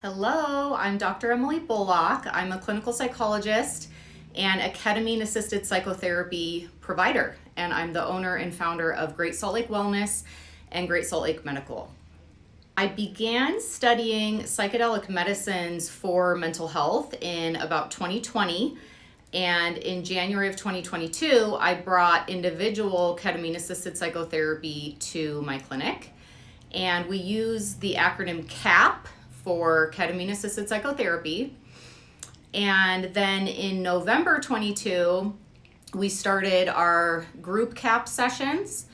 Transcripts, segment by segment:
Hello, I'm Dr. Emily Bullock. I'm a clinical psychologist and a ketamine-assisted psychotherapy provider, and I'm the owner and founder of Great Salt Lake Wellness and Great Salt Lake Medical. I began studying psychedelic medicines for mental health in about 2020, and in January of 2022, I brought individual ketamine-assisted psychotherapy to my clinic, and we use the acronym CAP for ketamine assisted psychotherapy. And then in November 22, we started our group CAP sessions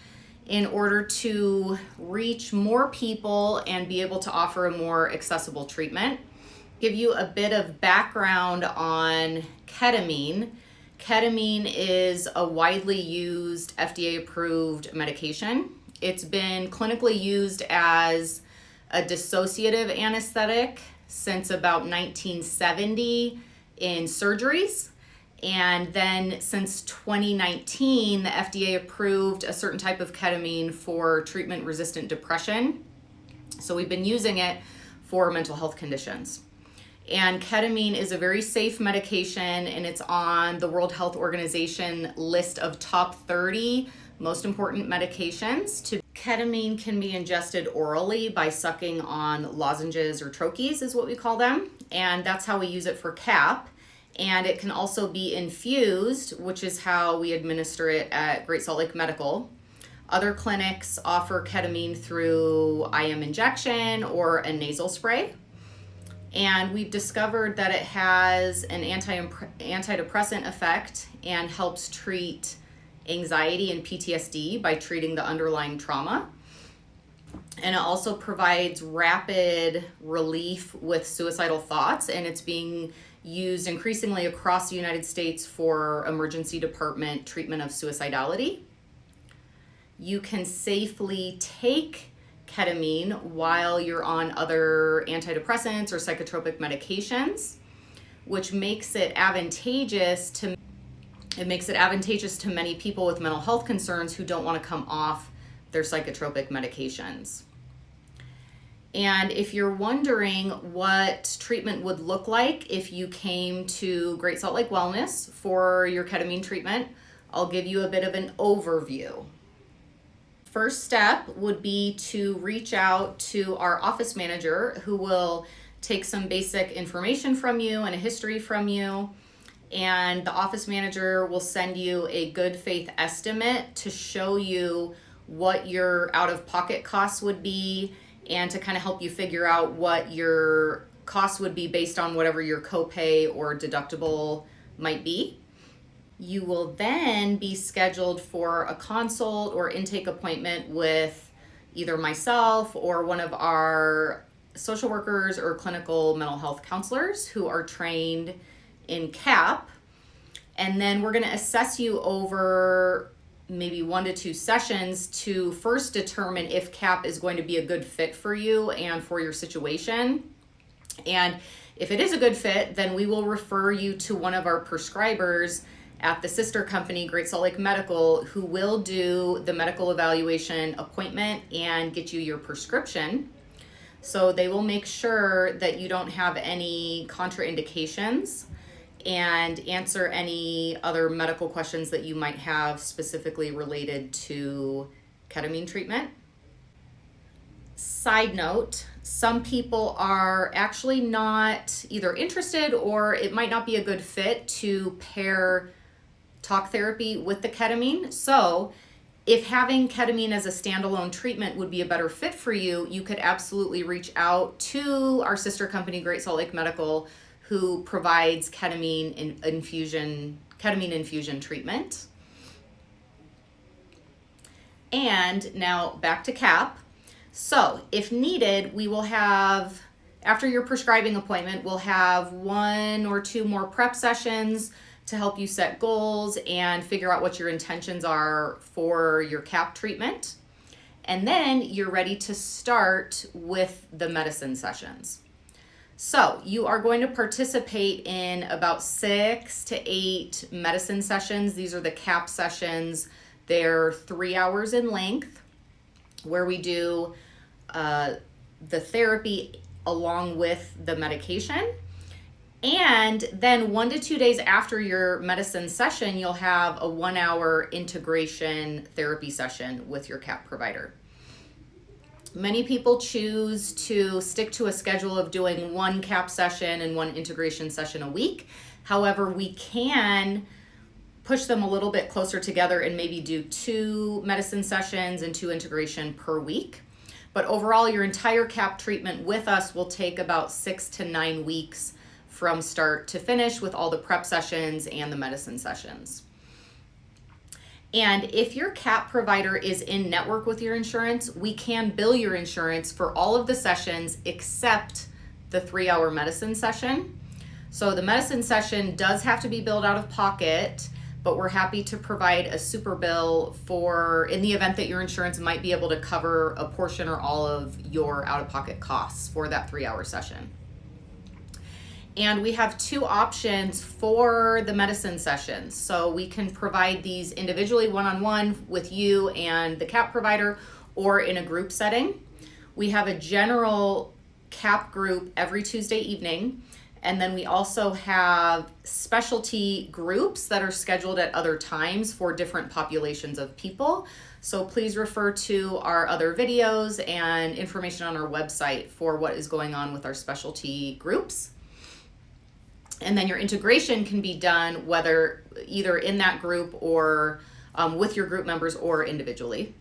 in order to reach more people and be able to offer a more accessible treatment. Give you a bit of background on ketamine. Ketamine is a widely used FDA approved medication. It's been clinically used as a dissociative anesthetic since about 1970 in surgeries. And then since 2019, the FDA approved a certain type of ketamine for treatment-resistant depression. So we've been using it for mental health conditions. And ketamine is a very safe medication, and it's on the World Health Organization list of top 30 most important medications. Ketamine can be ingested orally by sucking on lozenges or troches is what we call them, and that's how we use it for CAP. And it can also be infused, which is how we administer it at Great Salt Lake Medical. Other clinics offer ketamine through IM injection or a nasal spray. And we've discovered that it has an antidepressant effect and helps treat anxiety and PTSD by treating the underlying trauma. And it also provides rapid relief with suicidal thoughts, and it's being used increasingly across the United States for emergency department treatment of suicidality. You can safely take ketamine while you're on other antidepressants or psychotropic medications, which makes it advantageous to many people with mental health concerns who don't want to come off their psychotropic medications. And if you're wondering what treatment would look like if you came to Great Salt Lake Wellness for your ketamine treatment, I'll give you a bit of an overview. First step would be to reach out to our office manager, who will take some basic information from you and a history from you. And the office manager will send you a good faith estimate to show you what your out-of-pocket costs would be and to kind of help you figure out what your costs would be based on whatever your copay or deductible might be. You will then be scheduled for a consult or intake appointment with either myself or one of our social workers or clinical mental health counselors who are trained in CAP. And then we're going to assess you over maybe 1 to 2 sessions to first determine if CAP is going to be a good fit for you and for your situation. And if it is a good fit, then we will refer you to one of our prescribers at the sister company, Great Salt Lake Medical, who will do the medical evaluation appointment and get you your prescription. So they will make sure that you don't have any contraindications and answer any other medical questions that you might have specifically related to ketamine treatment. Side note, some people are actually not either interested or it might not be a good fit to pair talk therapy with the ketamine. So if having ketamine as a standalone treatment would be a better fit for you, you could absolutely reach out to our sister company, Great Salt Lake Medical, who provides ketamine infusion treatment. And now back to CAP. So if needed, we will have, after your prescribing appointment, we'll have 1 or 2 more prep sessions to help you set goals and figure out what your intentions are for your CAP treatment. And then you're ready to start with the medicine sessions. So you are going to participate in about 6 to 8 medicine sessions. These are the CAP sessions. They're 3 hours in length, where we do the therapy along with the medication. And then 1 to 2 days after your medicine session, you'll have a 1-hour integration therapy session with your CAP provider. Many people choose to stick to a schedule of doing 1 CAP session and 1 integration session a week. However, we can push them a little bit closer together and maybe do 2 medicine sessions and 2 integration per week. But overall, your entire CAP treatment with us will take about 6 to 9 weeks from start to finish, with all the prep sessions and the medicine sessions. And if your CAP provider is in network with your insurance, we can bill your insurance for all of the sessions except the 3-hour medicine session. So the medicine session does have to be billed out of pocket, but we're happy to provide a super bill for in the event that your insurance might be able to cover a portion or all of your out-of-pocket costs for that 3-hour session. And we have 2 options for the medicine sessions. So we can provide these individually, one-on-one with you and the CAP provider, or in a group setting. We have a general CAP group every Tuesday evening. And then we also have specialty groups that are scheduled at other times for different populations of people. So please refer to our other videos and information on our website for what is going on with our specialty groups. And then your integration can be done whether either in that group or with your group members or individually.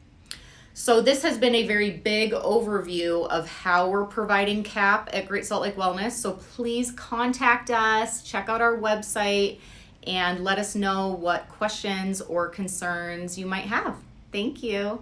So this has been a very big overview of how we're providing CAP at Great Salt Lake Wellness. So please contact us, check out our website, and let us know what questions or concerns you might have. Thank you.